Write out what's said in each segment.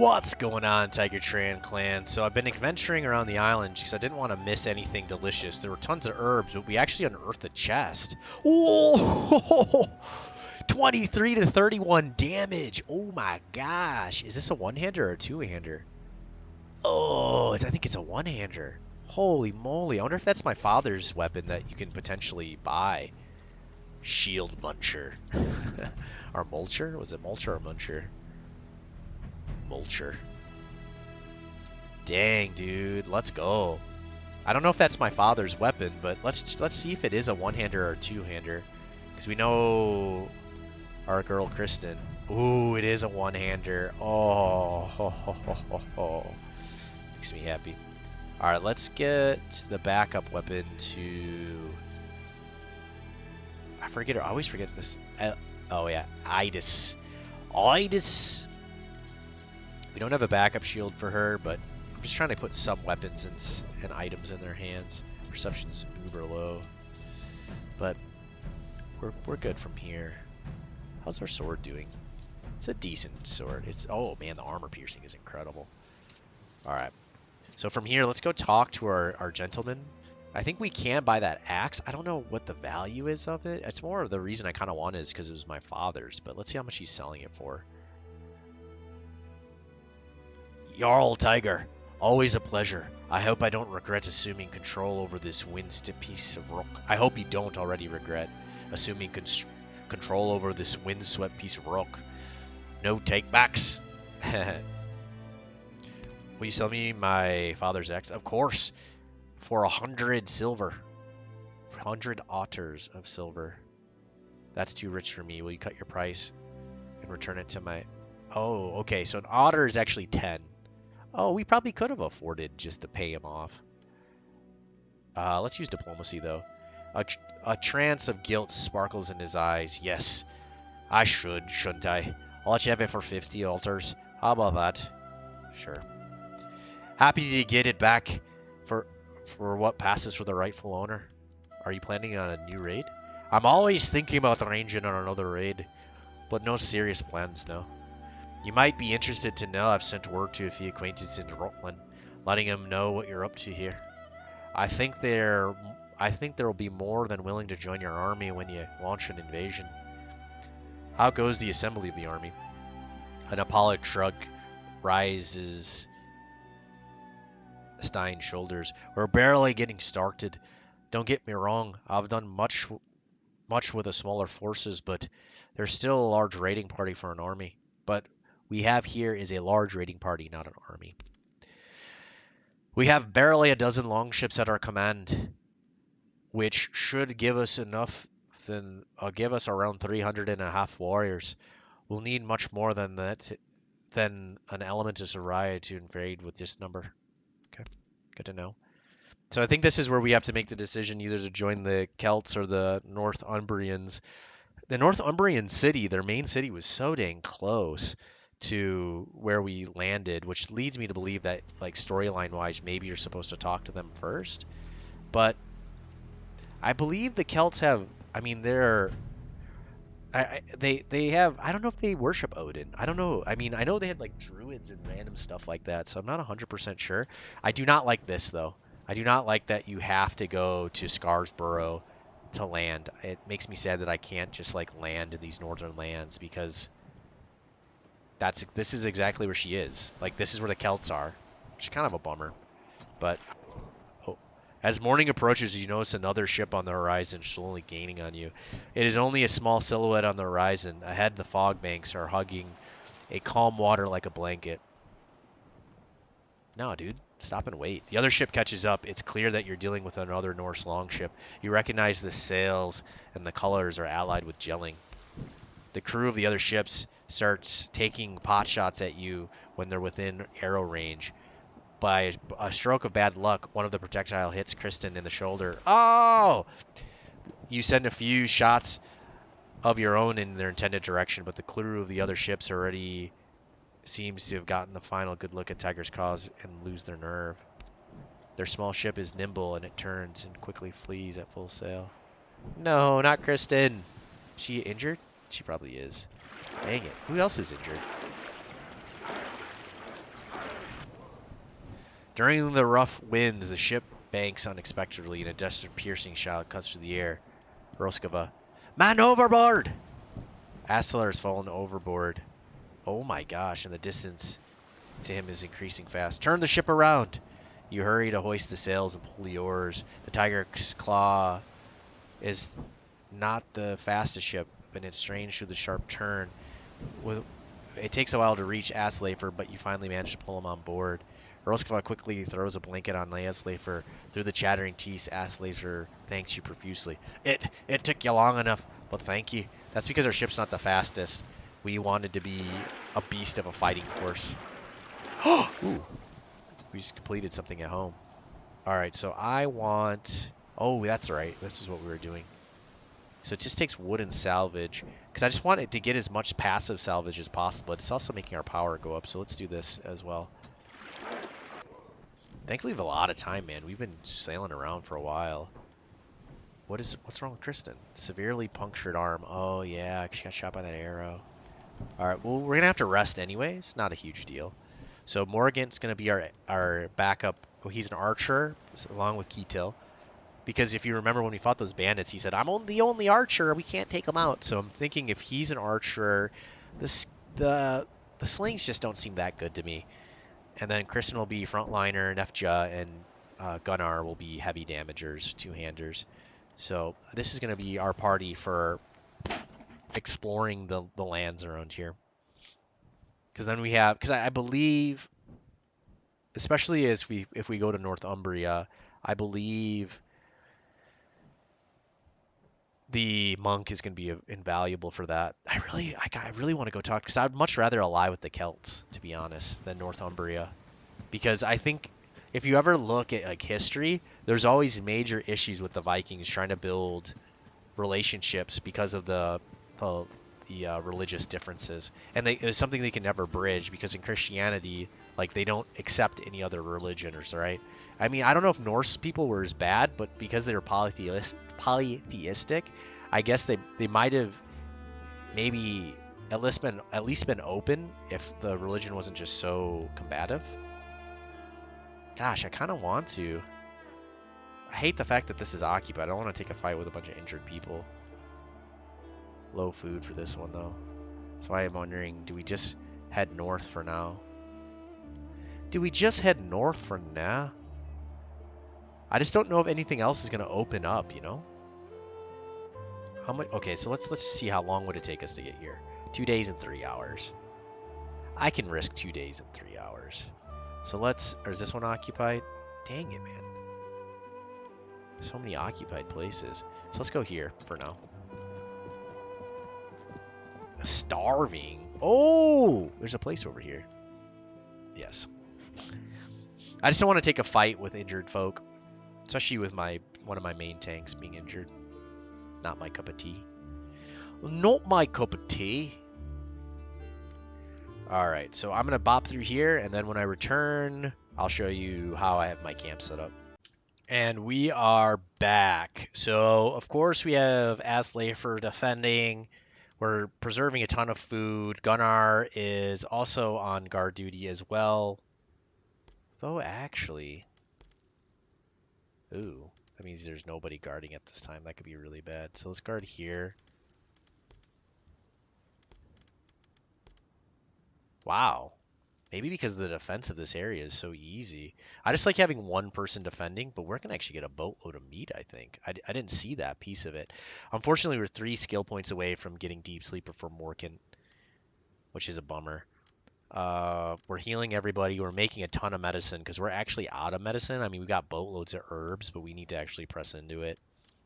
What's going on, Tiger Tran clan? So I've been adventuring around the island because I didn't want to miss anything delicious. There were tons of herbs, but we actually unearthed a chest. Oh, 23 to 31 damage. Oh my gosh. Is this a one-hander or a two-hander? Oh, I think it's a one-hander. Holy moly. I wonder if that's my father's weapon that you can potentially buy. Shield Muncher. Or Mulcher? Was it Mulcher or Muncher? Mulcher. Dang, dude. Let's go. I don't know if that's my father's weapon, but let's see if it is a one-hander or a two-hander. Because we know our girl Kristen. Ooh, it is a one-hander. Oh, ho, ho, ho, ho, ho. Makes me happy. Alright, let's get the backup weapon to... I always forget this. Oh, yeah. Idis. Idis. We don't have a backup shield for her, but I'm just trying to put some weapons and items in their hands. Perception's uber low. But we're good from here. How's our sword doing? It's a decent sword. Oh man, the armor piercing is incredible. Alright. So from here, let's go talk to our gentleman. I think we can buy that axe. I don't know what the value is of it. It's more of the reason I kind of want it is because it was my father's. But let's see how much he's selling it for. Jarl Tiger, always a pleasure. I hope I don't regret assuming control over this windswept piece of rock. I hope you don't already regret assuming control over this windswept piece of rock. No take-backs. Will you sell me my father's axe? Of course. For 100 silver. 100 otters of silver. That's too rich for me. Will you cut your price and return it to my... Oh, okay. So an otter is actually 10. Oh, we probably could have afforded just to pay him off. Let's use diplomacy, though. A trance of guilt sparkles in his eyes. Yes, I should, shouldn't I? I'll let you have it for 50 altars. How about that? Sure. Happy to get it back for what passes for the rightful owner. Are you planning on a new raid? I'm always thinking about arranging on another raid, but no serious plans, no. You might be interested to know I've sent word to a few acquaintances in Rutland, letting them know what you're up to here. I think there will be more than willing to join your army when you launch an invasion. How goes the assembly of the army? An Apollo shrug rises Stein's shoulders. We're barely getting started. Don't get me wrong, I've done much with the smaller forces, but there's still a large raiding party for an army. But we have here is a large raiding party, not an army. We have barely a dozen longships at our command, which should give us enough, give us around 350 warriors. We'll need much more than that, than an element of Soraya to invade with this number. Okay, good to know. So I think this is where we have to make the decision either to join the Celts or the Northumbrians. The Northumbrian city, their main city, was so dang close to where we landed, which leads me to believe that, like, storyline-wise, maybe you're supposed to talk to them first. But I believe the Celts have, I mean, they have, I don't know if they worship Odin. I don't know. I mean, I know they had, like, druids and random stuff like that, so I'm not 100% sure. I do not like this, though. I do not like that you have to go to Scarsborough to land. It makes me sad that I can't just, like, land in these northern lands, because this is exactly where she is. Like, this is where the Celts are, which is kind of a bummer. But as morning approaches, you notice another ship on the horizon slowly gaining on you. It is only a small silhouette on the horizon. Ahead, the fog banks are hugging a calm water like a blanket. No, dude. Stop and wait. The other ship catches up. It's clear that you're dealing with another Norse longship. You recognize the sails and the colors are allied with gelling. The crew of the other ships starts taking pot shots at you when they're within arrow range. By a stroke of bad luck, one of the projectile hits Kristen in the shoulder. Oh! You send a few shots of your own in their intended direction, but the crew of the other ships already seems to have gotten the final good look at Tiger's cause and lose their nerve. Their small ship is nimble, and it turns and quickly flees at full sail. No, not Kristen. She injured? She probably is. Dang it. Who else is injured? During the rough winds, the ship banks unexpectedly, and a desperate piercing shout cuts through the air. Roskava. Man overboard! Astelar has fallen overboard. Oh my gosh, and the distance to him is increasing fast. Turn the ship around! You hurry to hoist the sails and pull the oars. The Tiger's Claw is not the fastest ship, and it's strange through the sharp turn. It takes a while to reach Aslafer, but you finally manage to pull him on board. Roskava quickly throws a blanket on Aslafer. Through the chattering teeth, Aslafer thanks you profusely. It took you long enough, but thank you. That's because our ship's not the fastest. We wanted to be a beast of a fighting force. Ooh, we just completed something at home. All right, so I want... Oh, that's right. This is what we were doing. So it just takes wood and salvage, because I just want it to get as much passive salvage as possible. It's also making our power go up, so let's do this as well. Thankfully, we have a lot of time, man. We've been sailing around for a while. What's wrong with Kristen? Severely punctured arm. Oh, yeah, she got shot by that arrow. All right, well, we're going to have to rest anyways. Not a huge deal. So Morgan's going to be our backup. Oh, he's an archer, along with Ketil. Because if you remember when we fought those bandits, he said, I'm the only archer. We can't take him out. So I'm thinking if he's an archer, the slings just don't seem that good to me. And then Kristen will be frontliner, Nefja, and Gunnar will be heavy damagers, two-handers. So this is going to be our party for exploring the lands around here. Because then we have, because I believe, especially if we go to Northumbria, I believe the monk is going to be invaluable for that. I really want to go talk, because I'd much rather ally with the Celts, to be honest, than Northumbria. Because I think if you ever look at like history, there's always major issues with the Vikings trying to build relationships because of the religious differences, and it was something they can never bridge, because in Christianity, like, they don't accept any other religion, or so, right? I mean, I don't know if Norse people were as bad, but because they were polytheistic, I guess they might have maybe at least been open if the religion wasn't just so combative. Gosh, I kind of want to. I hate the fact that this is occupied. I don't want to take a fight with a bunch of injured people. Low food for this one, though. That's why I'm wondering, do we just head north for now? Do we just head north for now? I just don't know if anything else is going to open up, you know? How much? Okay, so let's see how long would it take us to get here. 2 days and 3 hours. I can risk 2 days and 3 hours. So let's... Or is this one occupied? Dang it, man. So many occupied places. So let's go here for now. Starving. Oh, there's a place over here. Yes. I just don't want to take a fight with injured folk, especially with one of my main tanks being injured. Not my cup of tea. Not my cup of tea. All right, so I'm gonna bop through here, and then when I return, I'll show you how I have my camp set up. And we are back. So of course we have Aslafer defending. We're preserving a ton of food. Gunnar is also on guard duty as well. Though actually... Ooh, that means there's nobody guarding at this time. That could be really bad. So let's guard here. Wow. Maybe because the defense of this area is so easy. I just like having one person defending, but we're going to actually get a boatload of meat, I think. I didn't see that piece of it. Unfortunately, we're 3 skill points away from getting Deep Sleeper for Morkan, which is a bummer. We're healing everybody. We're making a ton of medicine because we're actually out of medicine. I mean, we got boatloads of herbs, but we need to actually press into it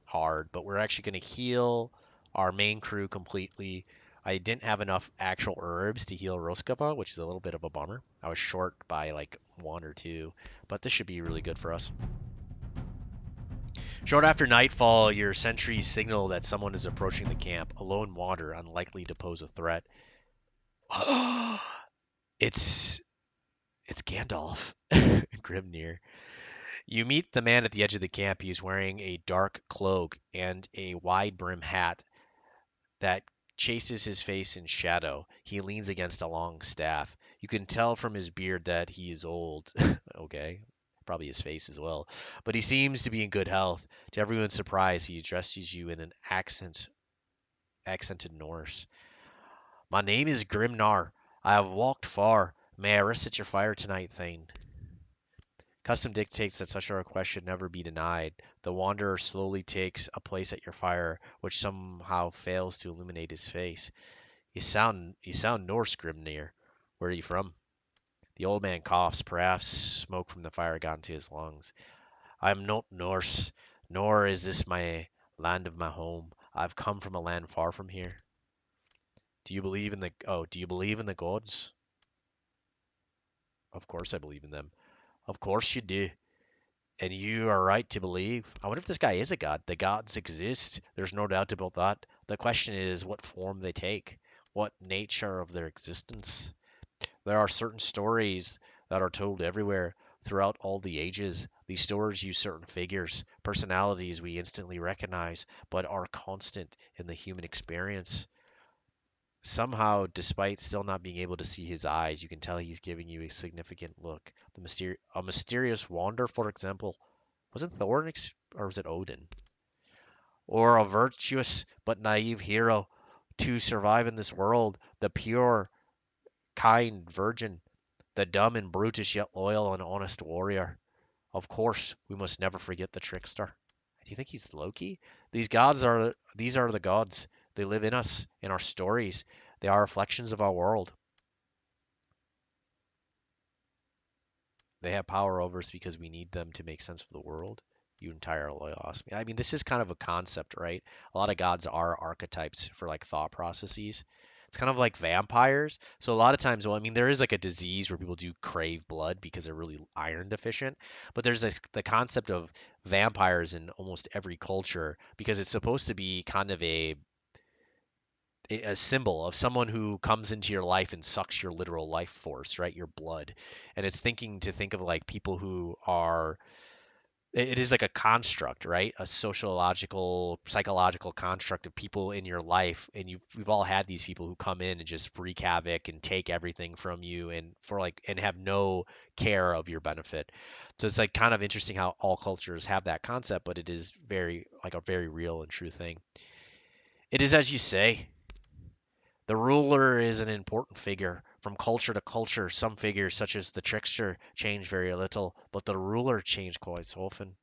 hard. But we're actually going to heal our main crew completely. I didn't have enough actual herbs to heal Roskava, which is a little bit of a bummer. I was short by like 1 or 2, but this should be really good for us. Short after nightfall, your sentries signal that someone is approaching the camp. A lone wanderer, unlikely to pose a threat. It's Gandalf. Grimnir. You meet the man at the edge of the camp. He's wearing a dark cloak and a wide brim hat that chases his face in shadow. He leans against a long staff. You can tell from his beard that he is old. Okay. probably his face as well. But he seems to be in good health. To everyone's surprise, he addresses you in an accented Norse. My name is Grimnar. I have walked far. May I rest at your fire tonight, Thane? Custom dictates that such a request should never be denied. The wanderer slowly takes a place at your fire, which somehow fails to illuminate his face. You sound Norse, Grimnir. Where are you from? The old man coughs. Perhaps smoke from the fire got into his lungs. I am not Norse, nor is this my land of my home. I've come from a land far from here. Do you believe in the gods? Of course I believe in them. Of course you do. And you are right to believe. I wonder if this guy is a god. The gods exist. There's no doubt about that. The question is what form they take, what nature of their existence. There are certain stories that are told everywhere throughout all the ages. These stories use certain figures, personalities we instantly recognize, but are constant in the human experience. Somehow, despite still not being able to see his eyes, you can tell he's giving you a significant look. A mysterious wander, for example. Was it Thor or was it Odin? Or a virtuous but naive hero to survive in this world, the pure, kind virgin, the dumb and brutish yet loyal and honest warrior. Of course, we must never forget the trickster. Do you think he's Loki? These are the gods. They live in us, in our stories. They are reflections of our world. They have power over us because we need them to make sense of the world. You entire loyalist. I mean, this is kind of a concept, right? A lot of gods are archetypes for like thought processes. It's kind of like vampires. So a lot of times, well, I mean, there is like a disease where people do crave blood because they're really iron deficient. But there's the concept of vampires in almost every culture because it's supposed to be kind of a symbol of someone who comes into your life and sucks your literal life force, right? Your blood. And it's thinking to think of like people who are it is like a construct, right? A sociological, psychological construct of people in your life, and we've all had these people who come in and just wreak havoc and take everything from you, and for like and have no care of your benefit. So it's like kind of interesting how all cultures have that concept, but it is very like a very real and true thing. It is as you say. The ruler is an important figure. From culture to culture, some figures, such as the trickster, change very little, but the ruler changed quite often.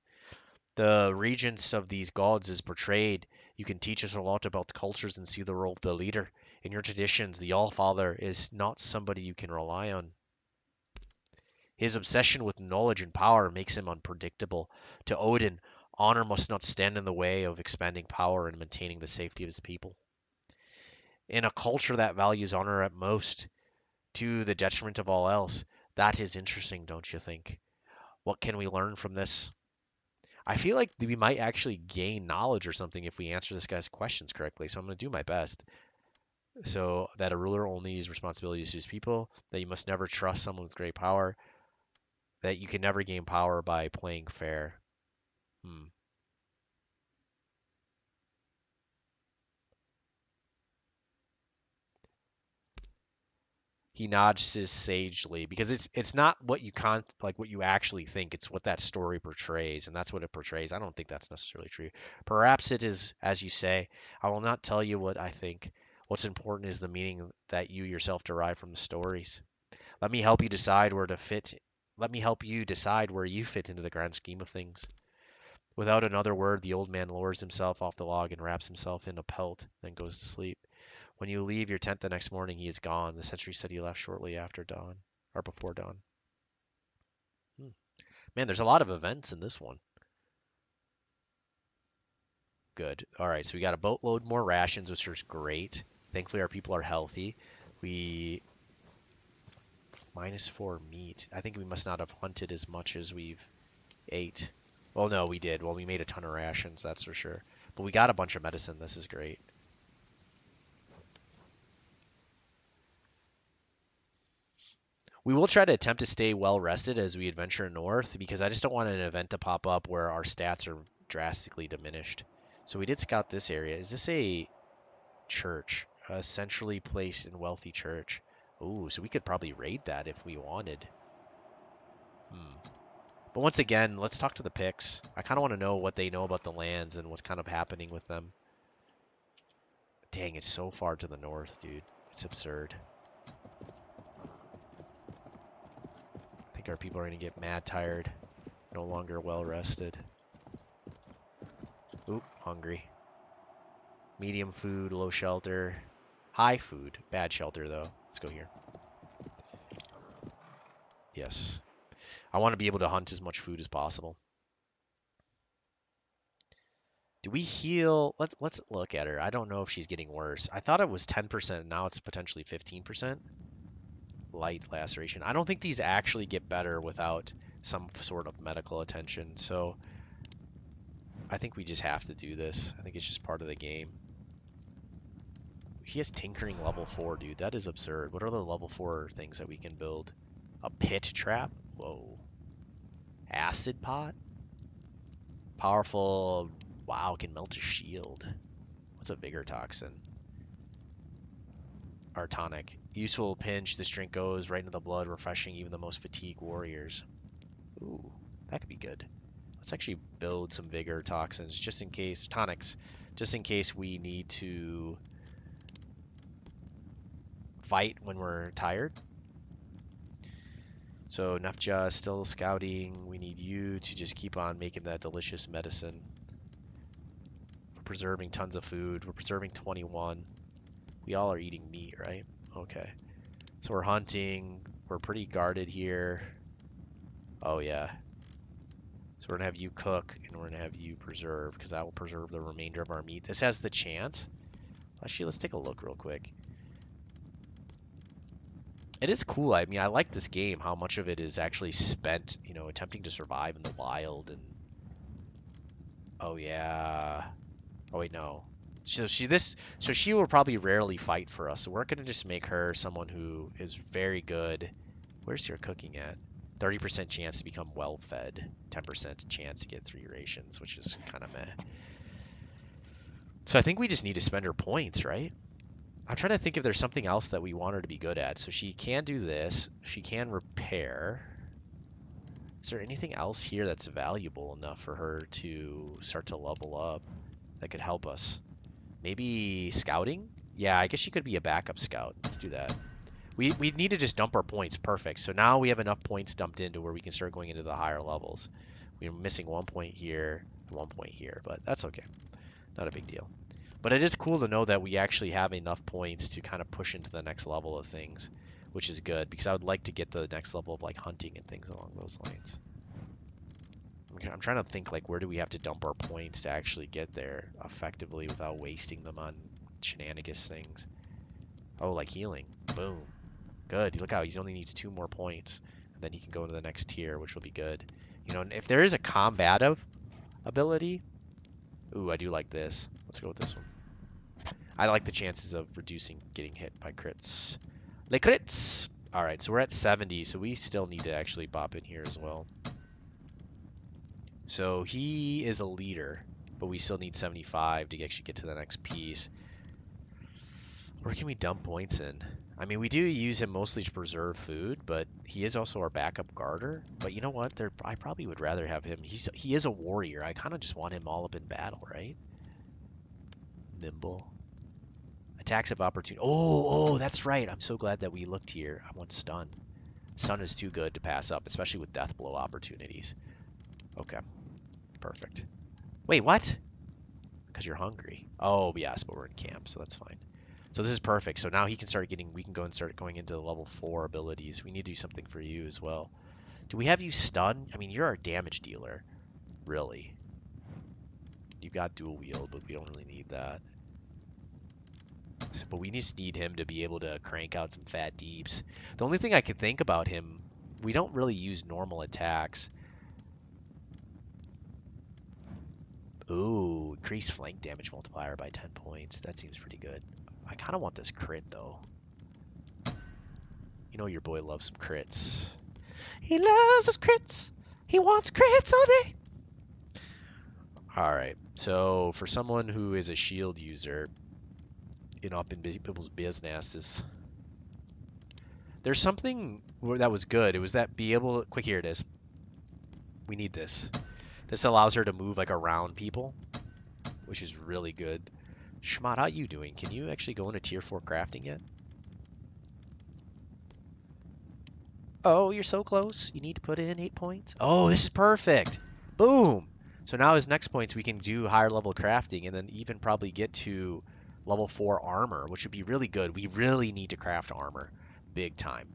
The regents of these gods is portrayed. You can teach us a lot about the cultures and see the role of the leader. In your traditions, the All-Father is not somebody you can rely on. His obsession with knowledge and power makes him unpredictable. To Odin, honor must not stand in the way of expanding power and maintaining the safety of his people. In a culture that values honor at most, to the detriment of all else, that is interesting, don't you think? What can we learn from this? I feel like we might actually gain knowledge or something if we answer this guy's questions correctly. So I'm going to do my best. So that a ruler only has responsibilities to his people, that you must never trust someone with great power, that you can never gain power by playing fair. Hmm. He nods his sagely because it's not what you like what you actually think. It's what that story portrays, and that's what it portrays. I don't think that's necessarily true. Perhaps it is, as you say. I will not tell you what I think. What's important is the meaning that you yourself derive from the stories. Let me help you decide where to fit. Let me help you decide where you fit into the grand scheme of things. Without another word, the old man lowers himself off the log and wraps himself in a pelt, then goes to sleep. When you leave your tent the next morning, he is gone. The sentry said he left shortly after dawn, or before dawn. Hmm. Man, there's a lot of events in this one. Good. All right, so we got a boatload more rations, which is great. Thankfully, our people are healthy. We -4 meat. I think we must not have hunted as much as we've ate. Well, no, we did. Well, we made a ton of rations, that's for sure. But we got a bunch of medicine. This is great. We will try to attempt to stay well rested as we adventure north because I just don't want an event to pop up where our stats are drastically diminished. So we did scout this area. Is this a church? A centrally placed and wealthy church? Ooh, so we could probably raid that if we wanted. Hmm. But once again, let's talk to the picks. I kind of want to know what they know about the lands and what's kind of happening with them. Dang, it's so far to the north, dude. It's absurd. I think our people are going to get mad tired. No longer well rested. Oop, hungry. Medium food, low shelter. High food, bad shelter though. Let's go here. Yes. I want to be able to hunt as much food as possible. Do we heal? Let's look at her. I don't know if she's getting worse. I thought it was 10%. Now it's potentially 15%. Light laceration. I don't think these actually get better without some sort of medical attention. So I think we just have to do this. I think it's just part of the game. He has tinkering level 4, dude. That is absurd. What are the level 4 things that we can build? A pit trap? Whoa. Acid pot? Powerful. Wow, can melt a shield. What's a vigor toxin? Our tonic. Useful pinch. This drink goes right into the blood, refreshing even the most fatigued warriors. Ooh, that could be good. Let's actually build some vigor toxins just in case. Tonics. Just in case we need to fight when we're tired. So Nefja is still scouting. We need you to just keep on making that delicious medicine. We're preserving tons of food. We're preserving 21. We all are eating meat, right? Okay. So we're hunting. We're pretty guarded here. Oh, yeah. So we're going to have you cook, and we're going to have you preserve, because that will preserve the remainder of our meat. This has the chance. Actually, let's take a look real quick. It is cool. I mean, I like this game, how much of it is actually spent, you know, attempting to survive in the wild. And oh, yeah. Oh, wait, no. So she will probably rarely fight for us. So we're going to just make her someone who is very good. Where's your cooking at? 30% chance to become well-fed. 10% chance to get 3 rations, which is kind of meh. So I think we just need to spend her points, right? I'm trying to think if there's something else that we want her to be good at. So she can do this. She can repair. Is there anything else here that's valuable enough for her to start to level up that could help us? Maybe scouting? Yeah, I guess she could be a backup scout. Let's do that. We need to just dump our points. Perfect. So now we have enough points dumped into where we can start going into the higher levels. We're missing 1 point here, 1 point here, but that's okay. Not a big deal. But it is cool to know that we actually have enough points to kind of push into the next level of things, which is good, because I would like to get the next level of like hunting and things along those lines. Okay, I'm trying to think, like, where do we have to dump our points to actually get there effectively without wasting them on shenanigans things. Oh, like healing. Boom. Good. Look how he only needs 2 more points, and then he can go to the next tier, which will be good. You know, if there is a combative ability, ooh, I do like this. Let's go with this one. I like the chances of reducing getting hit by crits. Les crits! Alright, so we're at 70, so we still need to actually bop in here as well. So he is a leader, but we still need 75 to actually get to the next piece. Where can we dump points in? I mean, we do use him mostly to preserve food, but he is also our backup guarder. But you know what? I probably would rather have him. He is a warrior. I kind of just want him all up in battle, right? Nimble. Attacks of opportunity. Oh, that's right. I'm so glad that we looked here. I want stun. Stun is too good to pass up, especially with death blow opportunities. Okay. Perfect. Wait, what? Because you're hungry. Oh, yes, but we're in camp, so that's fine. So this is perfect. So now he can start getting, we can go and start going into the level 4 abilities. We need to do something for you as well. Do we have you stun? I mean, you're our damage dealer. Really. You've got dual wield, but we don't really need that. But we just need him to be able to crank out some fat deeps. The only thing I can think about him, we don't really use normal attacks. Ooh, increased flank damage multiplier by 10 points. That seems pretty good. I kind of want this crit, though. You know your boy loves some crits. He loves his crits. He wants crits all day. Alright, so for someone who is a shield user, up in people's businesses, there's something that was good. It was that be able to, quick, here it is. We need this. This allows her to move like around people, which is really good. Schmott, how you doing? Can you actually go into tier 4 crafting yet? Oh, you're so close. You need to put in 8 points. Oh, this is perfect. Boom. So now his next points we can do higher level crafting and then even probably get to level 4 armor, which would be really good. We really need to craft armor big time.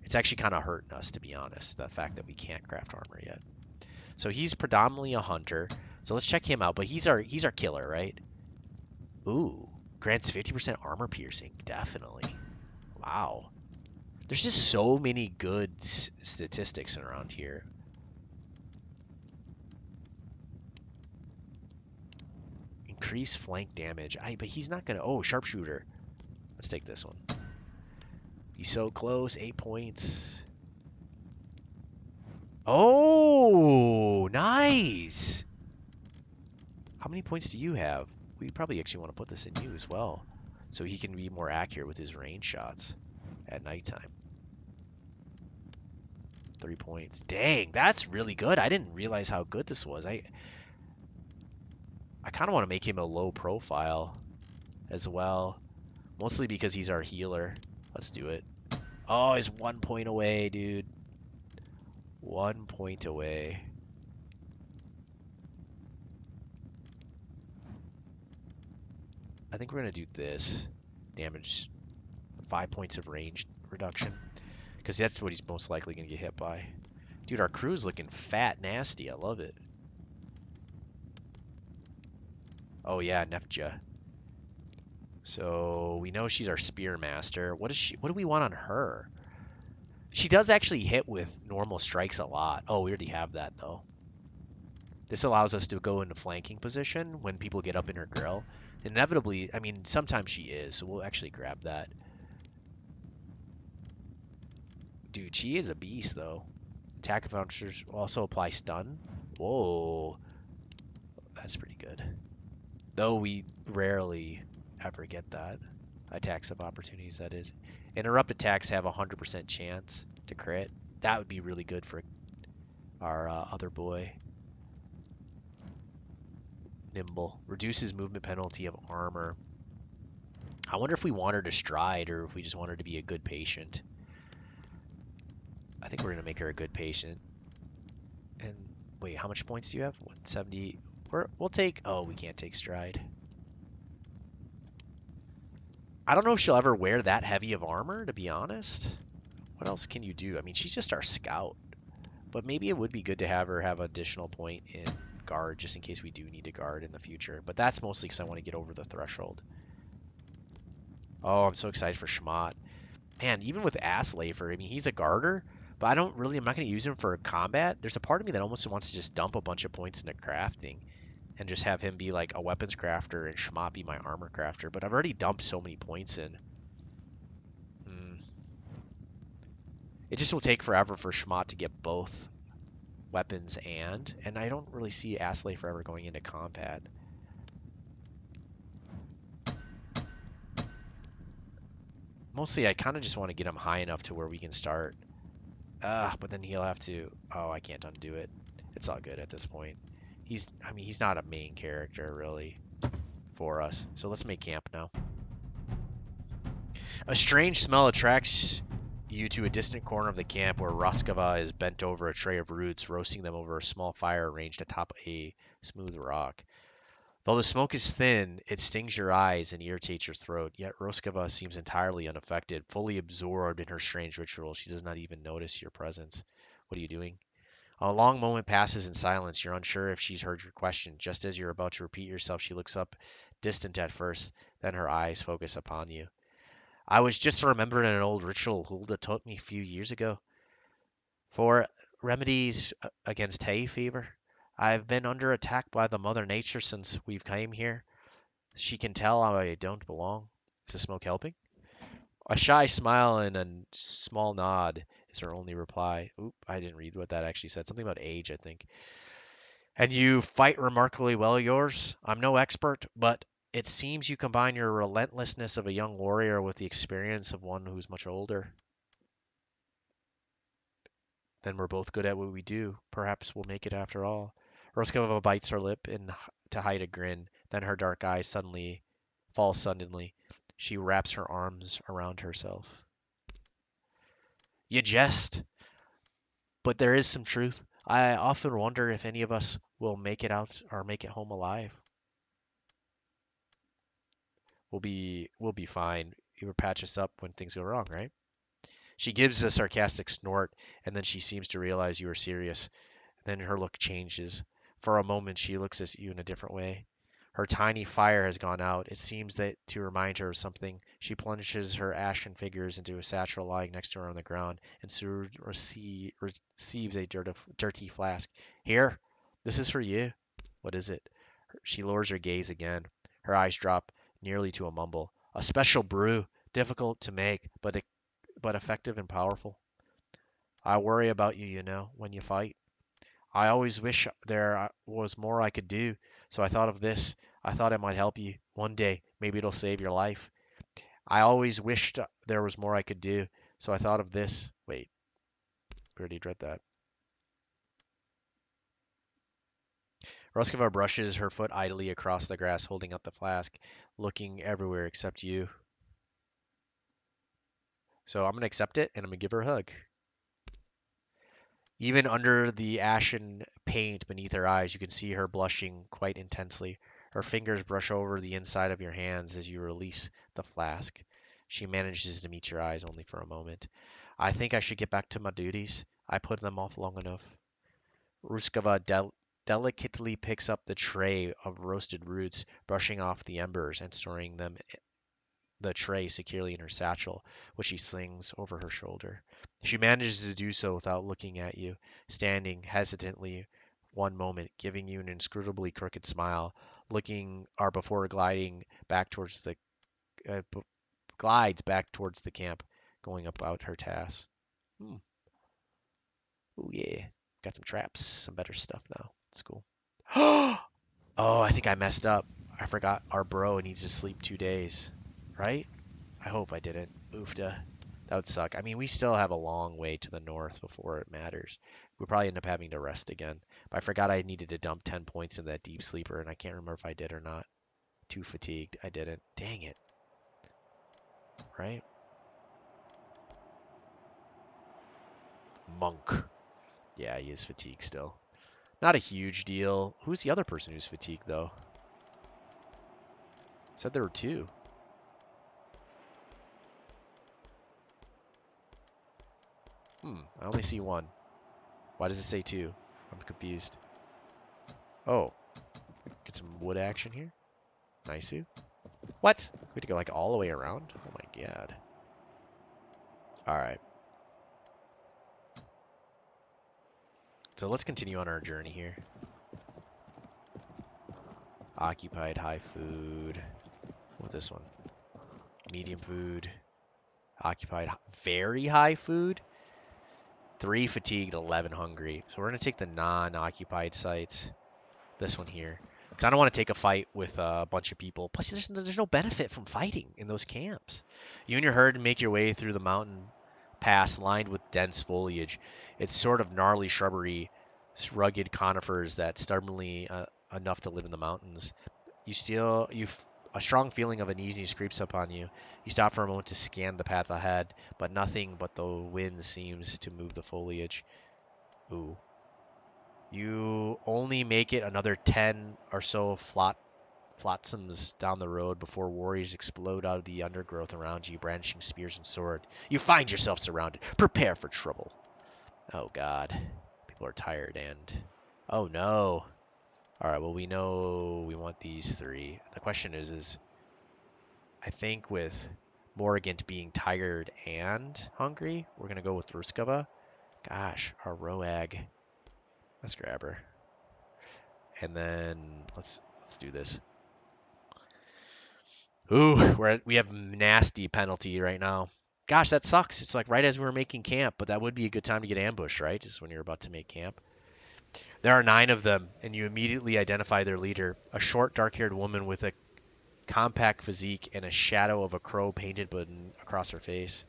It's actually kind of hurting us, to be honest, the fact that we can't craft armor yet. So he's predominantly a hunter. So let's check him out, but he's our killer, right? Ooh, grants 50% armor piercing. Definitely. Wow. There's just so many good statistics around here. Increase flank damage. But he's not gonna. Oh, sharpshooter. Let's take this one. He's so close. 8 points. Oh, nice. How many points do you have? We probably actually want to put this in you as well, so he can be more accurate with his range shots at nighttime. 3 points. Dang, that's really good. I didn't realize how good this was. I kind of want to make him a low profile as well, mostly because he's our healer. Let's do it. Oh, he's 1 point away, dude. 1 point away. I think we're going to do this. Damage, 5 points of range reduction, because that's what he's most likely going to get hit by. Dude, our crew's looking fat nasty. I love it. Oh yeah, Nefja. So we know she's our spear master. What do we want on her? She does actually hit with normal strikes a lot. Oh, we already have that though. This allows us to go into flanking position when people get up in her grill. Inevitably, I mean, sometimes she is, so we'll actually grab that. Dude, she is a beast though. Attack of vouchers also apply stun. Whoa. That's pretty good. Though we rarely ever get that. Attacks of opportunities, that is. Interrupt attacks have a 100% chance to crit. That would be really good for our other boy. Nimble. Reduces movement penalty of armor. I wonder if we want her to stride or if we just want her to be a good patient. I think we're going to make her a good patient. And wait, how much points do you have? 170. We'll take... Oh, we can't take stride. I don't know if she'll ever wear that heavy of armor, to be honest. What else can you do? I mean, she's just our scout. But maybe it would be good to have her have additional point in guard, just in case we do need to guard in the future. But that's mostly because I want to get over the threshold. Oh, I'm so excited for Schmott. Man, even with Asslafer, I mean, he's a guarder, but I'm not going to use him for combat. There's a part of me that almost wants to just dump a bunch of points into crafting and just have him be like a weapons crafter and Schmott be my armor crafter. But I've already dumped so many points in. It just will take forever for Schmott to get both weapons and I don't really see Asslafer ever going into combat. Mostly I kind of just want to get him high enough to where we can start. But then he'll have to... Oh, I can't undo it. It's all good at this point. He's not a main character, really, for us. So let's make camp now. A strange smell attracts you to a distant corner of the camp where Roskava is bent over a tray of roots, roasting them over a small fire arranged atop a smooth rock. Though the smoke is thin, it stings your eyes and irritates your throat, yet Roskava seems entirely unaffected, fully absorbed in her strange ritual. She does not even notice your presence. What are you doing? A long moment passes in silence. You're unsure if she's heard your question. Just as you're about to repeat yourself, she looks up, distant at first, then her eyes focus upon you. I was just remembering an old ritual Hulda taught me a few years ago. For remedies against hay fever. I've been under attack by the Mother Nature since we've came here. She can tell I don't belong. Is the smoke helping? A shy smile and a small nod is her only reply. Oop, I didn't read what that actually said. Something about age, I think. And you fight remarkably well, yours. I'm no expert, but it seems you combine your relentlessness of a young warrior with the experience of one who's much older. Then we're both good at what we do. Perhaps we'll make it after all. Roskava bites her lip to hide a grin. Then her dark eyes fall suddenly. She wraps her arms around herself. You jest, but there is some truth. I often wonder if any of us will make it out or make it home alive. We'll be fine. You will patch us up when things go wrong, right? She gives a sarcastic snort, and then she seems to realize you are serious. Then her look changes. For a moment, she looks at you in a different way. Her tiny fire has gone out. It seems that to remind her of something, she plunges her ashen fingers into a satchel lying next to her on the ground and soon receives a dirty flask. Here, this is for you. What is it? She lowers her gaze again. Her eyes drop nearly to a mumble. A special brew, difficult to make, but effective and powerful. I worry about you, when you fight. I always wish there was more I could do, so I thought of this. I thought it might help you. One day, maybe it'll save your life. I always wished there was more I could do, so I thought of this. Wait, we already read that. Roskava brushes her foot idly across the grass, holding up the flask, looking everywhere except you. So I'm going to accept it, and I'm going to give her a hug. Even under the ashen paint beneath her eyes, you can see her blushing quite intensely. Her fingers brush over the inside of your hands as you release the flask. She manages to meet your eyes only for a moment. I think I should get back to my duties. I put them off long enough. Ruskava delicately picks up the tray of roasted roots, brushing off the embers and storing the tray securely in her satchel, which she slings over her shoulder. She manages to do so without looking at you, standing hesitantly one moment, giving you an inscrutably crooked smile, looking or before gliding back towards the glides back towards the camp, going about her task. Oh yeah, got some traps, some better stuff now. It's cool. Oh, I think I messed up. I forgot our bro needs to sleep 2 days, right? I hope I didn't. Oofda. That would suck. I mean, we still have a long way to the north before it matters. We'll probably end up having to rest again. But I forgot I needed to dump 10 points in that deep sleeper, and I can't remember if I did or not. Too fatigued. I didn't. Dang it. Right? Monk. Yeah, he is fatigued still. Not a huge deal. Who's the other person who's fatigued, though? Said there were two. I only see one. Why does it say two? I'm confused. Oh. Get some wood action here. Nice. What? We had to go like all the way around? Oh my god. Alright. So let's continue on our journey here. Occupied, high food. What's this one? Medium food. Occupied, very high food. 3 fatigued, 11 hungry. So we're going to take the non-occupied sites. This one here. Because I don't want to take a fight with a bunch of people. Plus, there's no benefit from fighting in those camps. You and your herd make your way through the mountain pass lined with dense foliage. It's sort of gnarly shrubbery, rugged conifers that stubbornly enough to live in the mountains. A strong feeling of uneasiness creeps upon you. You stop for a moment to scan the path ahead, but nothing but the wind seems to move the foliage. Ooh. You only make it another 10 or so flotsams down the road before warriors explode out of the undergrowth around you, brandishing spears and sword. You find yourself surrounded. Prepare for trouble. Oh, God. People are tired and... Oh, no. All right, well, we know we want these 3. The question is I think with Morgant being tired and hungry, we're going to go with Ruskava. Gosh, our Roag. Let's grab her. And then let's do this. Ooh, we have nasty penalty right now. Gosh, that sucks. It's like right as we were making camp, but that would be a good time to get ambushed, right? Just when you're about to make camp. There are 9 of them, and you immediately identify their leader, a short, dark-haired woman with a compact physique and a shadow of a crow painted across her face.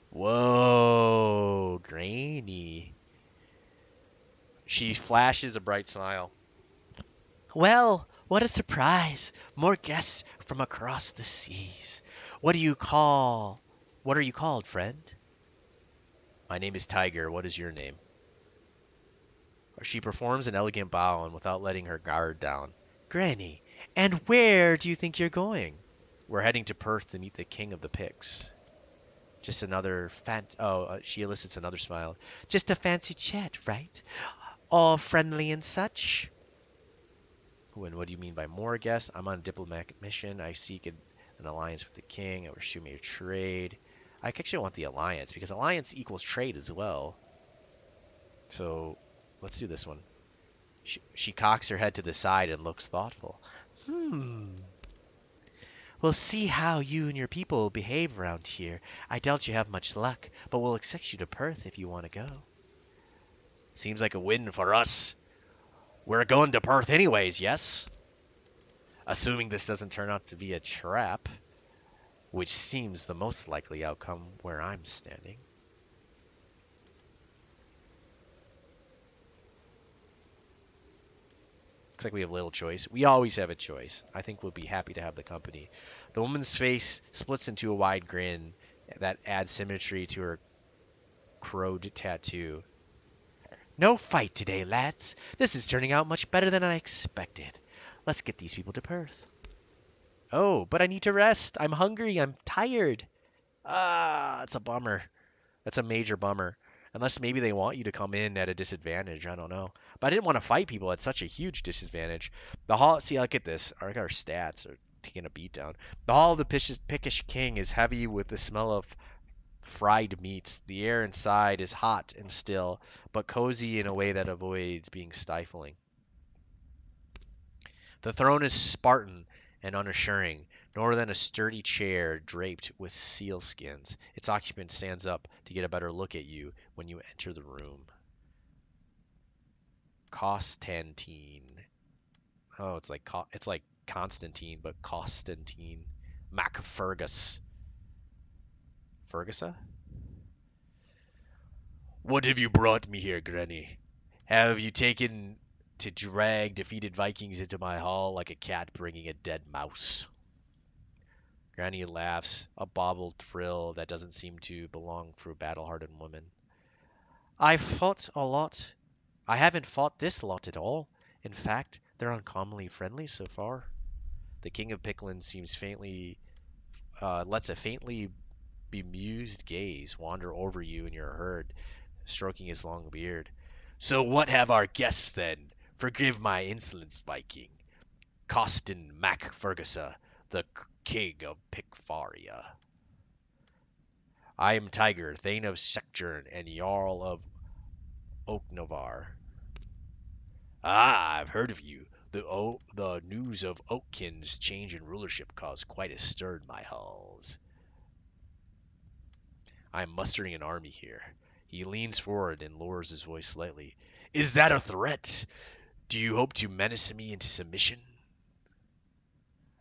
Whoa, grainy. She flashes a bright smile. Well, what a surprise! More guests from across the seas. What do you call? What are you called, friend? My name is Tiger. What is your name? She performs an elegant bow and without letting her guard down. Granny. And where do you think you're going? We're heading to Perth to meet the king of the Picts. Just another she elicits another smile. Just a fancy chat, right? All friendly and such? And what do you mean by more guests? I'm on a diplomatic mission. I seek an alliance with the king. I pursue a trade. I actually want the alliance because alliance equals trade as well. So let's do this one. She cocks her head to the side and looks thoughtful. We'll see how you and your people behave around here. I doubt you have much luck, but we'll accept you to Perth if you want to go. Seems like a win for us. We're going to Perth anyways, yes? Assuming this doesn't turn out to be a trap, which seems the most likely outcome where I'm standing. Looks like we have little choice. We always have a choice. I think we'll be happy to have the company. The woman's face splits into a wide grin that adds symmetry to her crowed tattoo. No fight today, lads. This is turning out much better than I expected. Let's get these people to Perth. Oh, but I need to rest. I'm hungry. I'm tired. It's a bummer. That's a major bummer. Unless maybe they want you to come in at a disadvantage. I don't know. But I didn't want to fight people at such a huge disadvantage. The hall. See, look at this. Our stats are taking a beat down. The hall of the Pickish King is heavy with the smell of fried meats. The air inside is hot and still, but cozy in a way that avoids being stifling. The throne is Spartan and unassuring, nor than a sturdy chair draped with seal skins. Its occupant stands up to get a better look at you when you enter the room. Constantine. Oh, it's like Constantine, but Constantine. Macfergus. Fergusa? What have you brought me here, Granny? Have you taken to drag defeated Vikings into my hall like a cat bringing a dead mouse? Granny laughs, a bauble thrill that doesn't seem to belong for a battle-hardened woman. I've fought a lot. I haven't fought this lot at all. In fact, they're uncommonly friendly so far. The King of Pickland seems lets a faintly bemused gaze wander over you and your herd, stroking his long beard. So what have our guests then? Forgive my insolence, Viking. Costin Mac Fergusa, the king of Pickfaria. I am Tiger, Thane of Secjern, and Jarl of Oaknovar. Ah, I've heard of you. The news of Oakkin's change in rulership caused quite a stir in my halls. I am mustering an army here. He leans forward and lowers his voice slightly. Is that a threat? Do you hope to menace me into submission?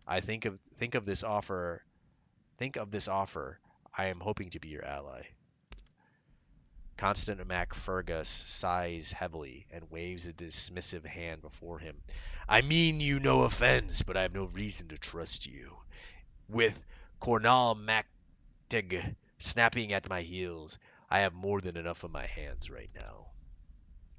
I think of this offer. Think of this offer. I am hoping to be your ally. Constant Mac Fergus sighs heavily and waves a dismissive hand before him. I mean you no offense, but I have no reason to trust you. With Cornal MacTig snapping at my heels, I have more than enough on my hands right now.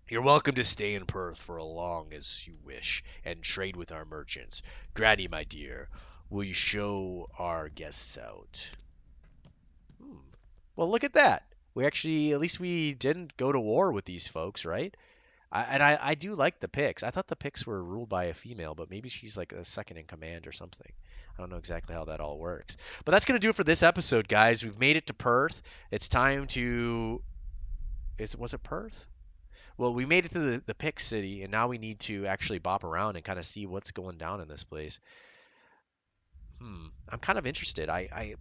You're welcome to stay in Perth for as long as you wish and trade with our merchants. Granny, my dear, will you show our guests out? Well, look at that. At least we didn't go to war with these folks, right? I do like the Picts. I thought the Picts were ruled by a female, but maybe she's like a second in command or something. I don't know exactly how that all works. But that's going to do it for this episode, guys. We've made it to Perth. It's time to... Was it Perth? Well, we made it to the Pict City, and now we need to actually bop around and kind of see what's going down in this place. I'm kind of interested. I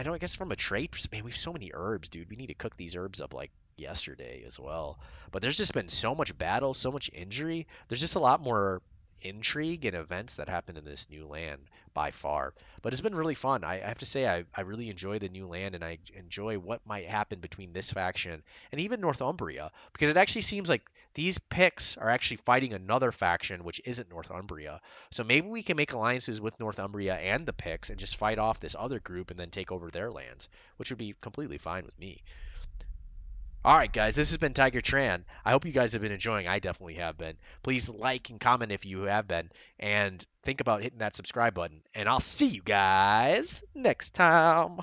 know, I guess from a trade perspective, man, we have so many herbs, dude. We need to cook these herbs up like yesterday as well. But there's just been so much battle, so much injury. There's just a lot more intrigue and events that happen in this new land by far. But it's been really fun. I have to say, I really enjoy the new land, and I enjoy what might happen between this faction and even Northumbria, because it actually seems like these picks are actually fighting another faction which isn't Northumbria. So maybe we can make alliances with Northumbria and the picks and just fight off this other group and then take over their lands, which would be completely fine with me. All right, guys, this has been Tiger Tran. I hope you guys have been enjoying. I definitely have been. Please like and comment if you have been, and think about hitting that subscribe button. And I'll see you guys next time.